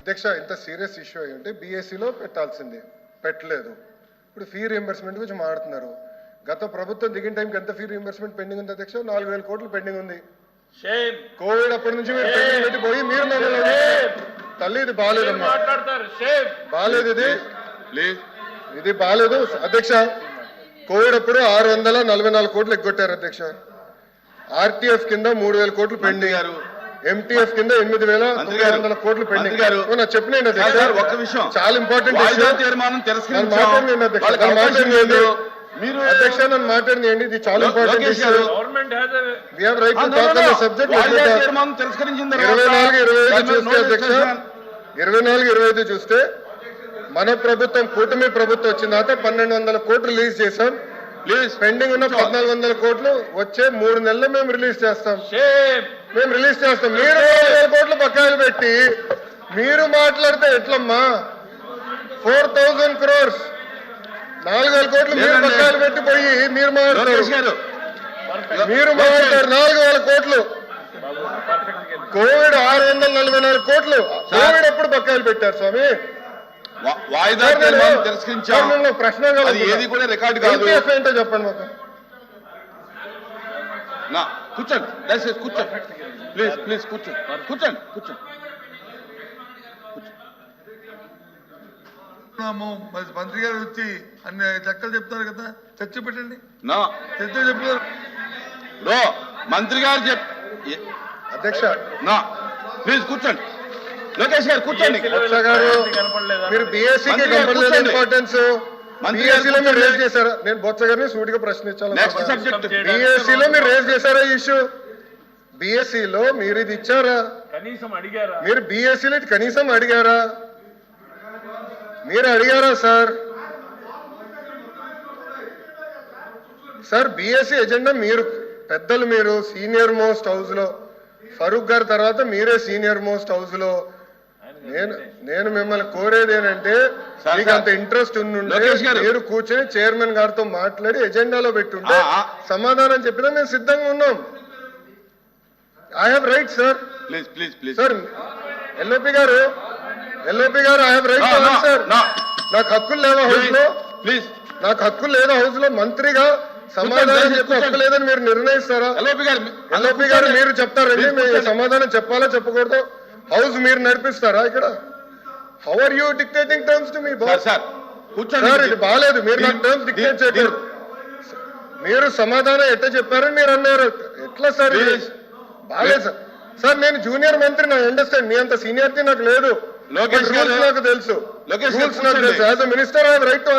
అధ్యక్ష ఇంత serious issue అయ్యి ఉంటే బీఎస్సీలో పెట్టాల్సింది పెట్టలేదు. ఇప్పుడు ఫీ రీఎంబర్స్మెంట్ గురించి మాట్లాడుతున్నారు. గత ప్రభుత్వం దిగిన టైంకి ఎంత ఫీ రీఎంబర్స్మెంట్ పెండింగ్ ఉంది అధ్యక్ష? 4,000 కోట్లు పెండింగ్ ఉంది. కోవిడ్ అప్పటి నుంచి మీరు పెండింగ్ పెట్టిపోయి మీరు తల్లి ఇది బాగాలేదమ్మా, బాగాలేదు ఇది బాగాలేదు అధ్యక్ష. కోవిడ్ అప్పుడు 644 కోట్లు ఎగ్గొట్టారు అధ్యక్ష. ఆర్టీఎఫ్ కింద 3,000 కోట్లు పెండింగ్, ఎంటీఎఫ్ కింద 8,900 కోట్లు పెండింగ్. చెప్పిన చాలా ఇంపార్టెంట్ అధ్యక్ష, నన్ను మాట్లాడినండి, ఇది చాలా ఇంపార్టెంట్ ఇష్యూ. 24-25 చూస్తే మన ప్రభుత్వం కూటమి ప్రభుత్వం వచ్చిన తర్వాత 1,200 కోట్లు రిలీజ్ చేశాం. పెండింగ్ ఉన్న 1,400 కోట్లు వచ్చే 3 నెలలు మేము రిలీజ్ చేస్తాం. మీరు 4,000 కోట్లు బకాయిలు పెట్టి మీరు మాట్లాడితే ఎట్లమ్మా? 4,000 crores 4,000 కోట్లు మీరు బకాయిలు పెట్టిపోయి మీరు మాట్లాడతారు. 4,000 కోట్లు కోవిడ్ 644 కోట్లు కోవిడ్ ఎప్పుడు బకాయిలు పెట్టారు స్వామి? వాయిదా ప్రశ్న ఏది కూడా రికార్డు కాదు. ఏంటో చెప్పండి మాకు. కూర్చోండి దయచేసి కూర్చోండి, ప్లీజ్ కూర్చోండి. మంత్రి గారు వచ్చి అన్ని లెక్కలు చెప్తారు కదా, చర్చ పెట్టండి. చర్చ చెప్తారు మంత్రి గారు అధ్యక్ష ప్లీజ్ కూర్చోండి. లోకేష్ గారు కూర్చోండి. మీరు బీఎస్సీకి ఇంపార్టెన్స్ బీఎస్సీలో మీరు రేజ్ చేశారా? నేను బొత్స గారిని సూటిగా ప్రశ్నించాలి. బీఎస్సీలో మీరు రేజ్ చేశారా ఈ ఇష్యూ? బీఎస్సీలో మీరు ఇది ఇచ్చారా? మీరు బీఎస్సీలో కనీసం అడిగారా? మీరు అడిగారా సార్? బీఎస్సీ ఎజెండా మీరు పెద్దలు, మీరు సీనియర్ మోస్ట్ హౌస్ లో, ఫరూక్ గారి తర్వాత మీరే సీనియర్ మోస్ట్ హౌస్ లో. నేను మిమ్మల్ని కోరేది ఏంటంటే, మీకు అంత ఇంట్రెస్ట్ ఉండుంటే మీరు కూర్చొని చైర్మన్ గారితో మాట్లాడి ఎజెండాలో పెట్టుంటే సమాధానం చెప్పినా మేము సిద్ధంగా ఉన్నాం. I have right sir. Sir LOP గారు I have right to answer. నాకు హక్కులు లేదా హౌస్ లో? నాకు హక్కులు లేదా హౌస్ లో? మంత్రిగా సమాధానం చెప్పే హక్కు లేదని మీరు నిర్ణయిస్తారా? ఎల్ఓపి గారు మీరు చెప్తారండి, మీరు సమాధానం చెప్పాలా చెప్పకూడదు? హౌస్ మీరు నడిపిస్తారా ఇక్కడ? How are you dictating terms to me boss? Sir ఇది బాగాలేదు, మీరు నాకు టర్మ్స్ డిక్టేట్ చేయలేదు. మీరు సమాధానం ఎట్లా చెప్పారని మీరు అన్నారు. ఎట్లా సార్ బాగాలేదు సార్. నేను జూనియర్ మంత్రి, నాకు అండర్స్టాండ్. మీ అంత సీనియారిటీ నాకు లేదు. రూల్స్ నాకు తెలుసు. As a minister I have right to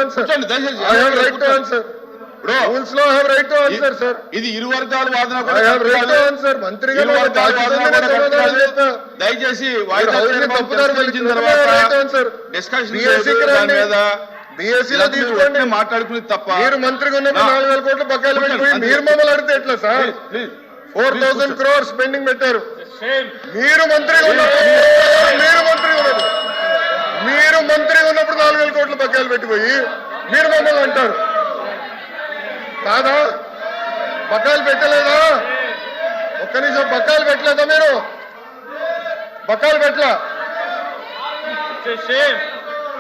answer. Rules లో I have right to answer sir. ఇది ఇరు వర్గాల వాదన. I have right to answer. మంత్రిగా దయచేసి బీఎస్సీలో తీసుకోండి, మాట్లాడుకుని తప్ప. మీరు మంత్రిగా ఉన్నప్పుడు 4,000 కోట్లు బకాయిలు పెట్టిపోయి మీరు మమ్మల్ని అడిగితే ఎట్లా సార్? 4,000 crores పెండింగ్ పెట్టారు. మీరు మంత్రిగా ఉన్నప్పుడు 4,000 కోట్లు బకాయిలు పెట్టిపోయి మీరు మమ్మల్ని అంటారు కాదా? బకాయిలు పెట్టలేదా? ఒక్క నిమిషం, బకాయిలు పెట్టలేదా? మీరు బకాయిలు పెట్టలా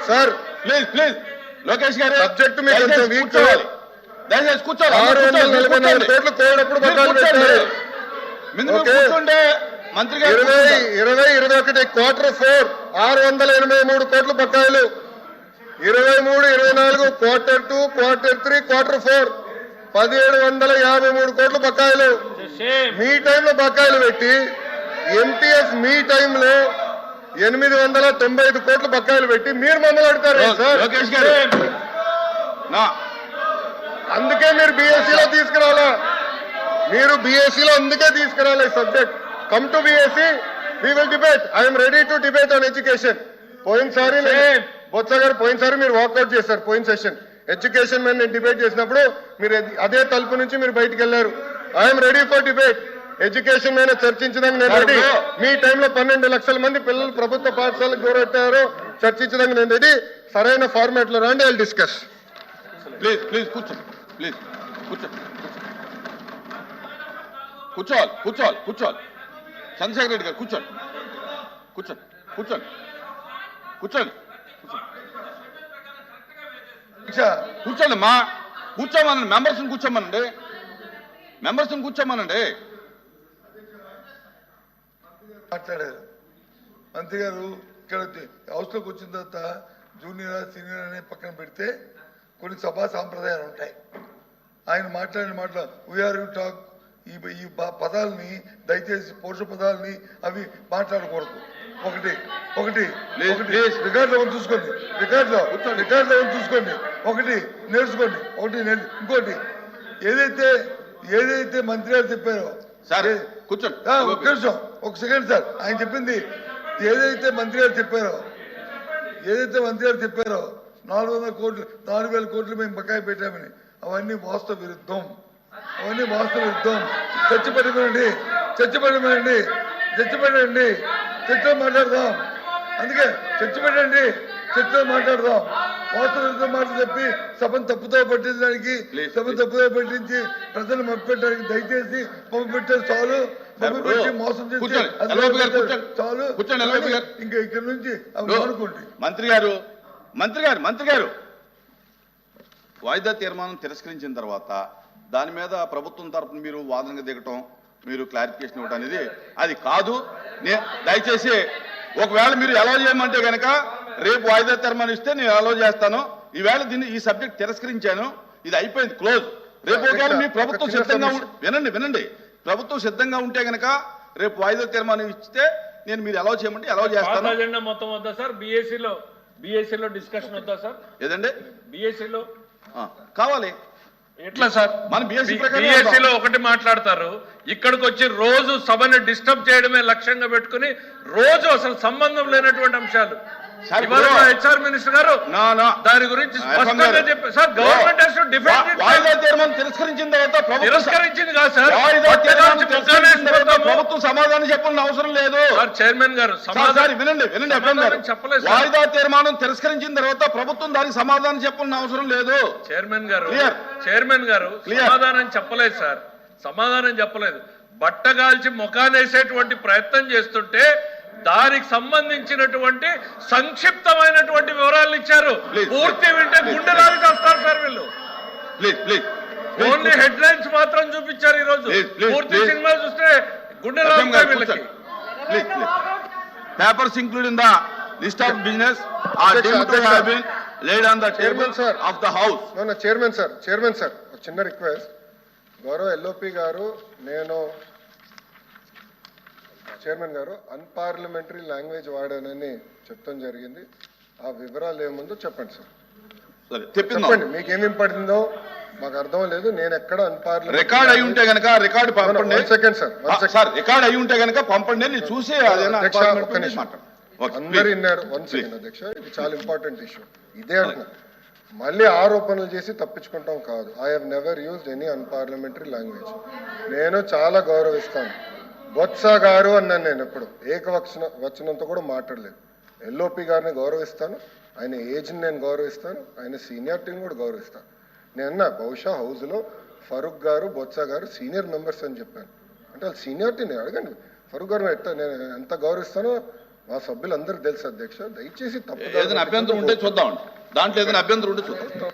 సార్? ప్లీజ్ లోకేష్ గారు సబ్జెక్ట్ మీకు కొంచెం వీక్. దయచేసి కూర్చోండి. 644 కోట్లు కోవిడప్పుడు బకాయిలు పెట్టారు. 20-21 Q4 683 కోట్లు బకాయిలు. 23-24 Q2, Q3, Q4 1,753 కోట్లు బకాయిలు. మీ టైంలో బకాయిలు పెట్టి ఎంటీఎఫ్ మీ టైంలో 895 కోట్లు బకాయిలు పెట్టి మీరు మమ్మల్ని అడుగుతారు సార్? అందుకే మీరు బీఎస్సీలో తీసుకురావాలా? మీరు బీఎస్సీలో అందుకే తీసుకురావాలి subject. Come to BSc, we will debate. I'm ready to debate on education. పోయినసారి బొత్స గారు మీరు వాకౌట్ చేశారు. పోయిన సెషన్ ఎడ్యుకేషన్ మీద నేను డిబేట్ చేసినప్పుడు మీరు అదే తలుపు నుంచి మీరు బయటకు వెళ్ళారు. I'm ready for debate. Education మీద చర్చించడానికి నేను రెడీ. మీ టైంలో 12 లక్షల మంది పిల్లలు ప్రభుత్వ పాఠశాలకు దూరట్టారు. చర్చించడానికి నేను రెడీ. సరైన ఫార్మాట్ లో రండి, ఐ విల్ డిస్కస్. ప్లీజ్ కూర్చోవాలి. చంద్రశేఖర్ రెడ్డి గారు కూర్చోండి. కూర్చోండి అధ్యక్ష, కూర్చోండి అమ్మా కూర్చోమనండి మెంబర్స్ని కూర్చోమనండి మాట్లాడారు మంత్రి గారు. ఇక్కడ హౌస్లోకి వచ్చిన తర్వాత జూనియర్ సీనియర్ అనే పక్కన పెడితే కొన్ని సభా సాంప్రదాయాలు ఉంటాయి. ఆయన మాట్లాడిన మాటలు వీఆర్ యూ టాక్ ఈ పదాలని దయచేసి పౌరుష పదాలని అవి మాట్లాడకూడదు. ఒకటి రికార్డులో చూసుకోండి, రికార్డులో చూసుకోండి. ఒకటి నేర్చుకోండి, ఇంకోటి ఏదైతే మంత్రి గారు చెప్పారో సార్ కూర్చోండి ఒక నిమిషం, ఒక సెకండ్ సార్. ఆయన చెప్పింది ఏదైతే మంత్రి గారు చెప్పారో 400 కోట్లు 4,000 కోట్లు మేము బకాయి పెట్టామని అవన్నీ వాస్తవ విరుద్ధం. చర్చపెట్టండి, చర్చలో మాట్లాడదాం. అందుకే చర్చలో మాట్లాడదాం. వాస్తవ విరుద్ధం మాటలు చెప్పి సభను తప్పుతో పట్టించడానికి పట్టించి ప్రజలు మప్పెట్టడానికి దయచేసి పంపెట్టారు చాలు. పెట్టి మోసం చేసి చాలు. ఇంకా ఇక్కడ నుంచి అనుకోండి. మంత్రి గారు వాయిదా తీర్మానం తిరస్కరించిన తర్వాత దాని మీద ప్రభుత్వం తరపున మీరు వాదనగా దిగటం, మీరు క్లారిఫికేషన్ ఇవ్వటం అనేది అది కాదు. దయచేసి ఒకవేళ మీరు ఎలా చేయమంటే కనుక రేపు వాయిదా తీర్మానం ఇస్తే నేను ఎలా చేస్తాను. ఈవేళ ఈ సబ్జెక్ట్ తిరస్కరించాను, ఇది అయిపోయింది, క్లోజ్. రేపు ఒకవేళ మీ ప్రభుత్వం సిద్ధంగా వినండి ప్రభుత్వం సిద్ధంగా ఉంటే కనుక రేపు వాయిదా తీర్మానం ఇస్తే నేను మీరు ఎలా చేయమంటే ఎలా చేస్తాను. అజెండా మొత్తం వద్దా సార్? బిఎస్సీలో డిస్కషన్ వద్దా సార్? ఏదండి బిఎస్సీలో కావాలి. ఎట్లా సార్? మన బిఎస్సీలో ఒకటి మాట్లాడతారు, ఇక్కడికి వచ్చి రోజు సభని డిస్టర్బ్ చేయడమే లక్ష్యంగా పెట్టుకుని రోజు అసలు సంబంధం లేనటువంటి అంశాలు. హెచ్ఆర్ మినిస్టర్ గారు దాని గురించి స్పష్టంగా చెప్పారు sir. Government has to defend it. వాయిదా తీర్మానం తిరస్కరించిన తర్వాత తిరస్కరించింది కాదు సార్, ప్రభుత్వం సమాధానం చెప్పాల్సిన అవసరం లేదు. చైర్మన్ గారు వినండి చెప్పలేదు. వాయిదా తీర్మానం తిరస్కరించిన తర్వాత ప్రభుత్వం దానికి సమాధానం చెప్పాల్సిన అవసరం లేదు. చైర్మన్ గారు సమాధానం చెప్పలేదు సార్, సమాధానం చెప్పలేదు. బట్టగాల్చి ముఖానేసేటువంటి ప్రయత్నం చేస్తుంటే దానికి సంబంధించినటువంటి సంక్షిప్తమైనటువంటి వివరాలు ఇచ్చారు. పూర్తి వింటే గుండె రాజు చేస్తారు సార్ వీళ్ళు. ఓన్లీ హెడ్ లైన్స్ మాత్రం చూపించారు. ఈ రోజు పూర్తి సినిమా చూస్తే గుండె రాజు వీళ్ళకి. Papers include in the list of business are deemed to have been laid on the table of the house. Chairman sir ఒక చిన్న రిక్వెస్ట్. గౌరవ ఎల్ఓపి గారు, నేను చైర్మన్ గారు అన్పార్లమెంటరీ లాంగ్వేజ్ వాడానని చెప్తాం జరిగింది. ఆ వివరాలు ఏముందో చెప్పండి సార్. చెప్పండి, మీకేమేం పడిందో మాకు అర్థం లేదు. నేను ఎక్కడ అన్పార్లమెంటరీ రికార్డ్ అయి ఉంటే గనక రికార్డు పంపండి. సెకండ్ సార్, రికార్డ్ అయి ఉంటే గనక పంపండి, నేను చూసి అందరు విన్నారు. 1 సెకండ్ అధ్యక్ష, ఇది చాలా ఇంపార్టెంట్ ఇష్యూ. ఇదే అంటున్నా, మళ్ళీ ఆరోపణలు చేసి తప్పించుకుంటాం కాదు. I have never used any unparliamentary language. నేను చాలా గౌరవిస్తాను. బొత్స గారు అన్నాను, నేను ఎప్పుడు వచనంతో కూడా మాట్లాడలేదు. ఎల్ఓపి గారిని గౌరవిస్తాను, ఆయన ఏజ్ని నేను గౌరవిస్తాను, ఆయన సీనియారిటీని కూడా గౌరవిస్తాను. నేను బహుశా హౌస్లో ఫరూక్ గారు, బొత్స గారు సీనియర్ మెంబర్స్ అని చెప్పాను. అంటే వాళ్ళు సీనియారిటీని అడగండి. ఫరూక్ గారు నేను ఎంత గౌరవిస్తానో మా సభ్యులందరూ తెలుసు అధ్యక్ష. దయచేసి తప్పు అభ్యంతరం ఉంటే చూద్దాం, దాంట్లో ఏదైనా అభ్యంతరం ఉంటే చూద్దాం.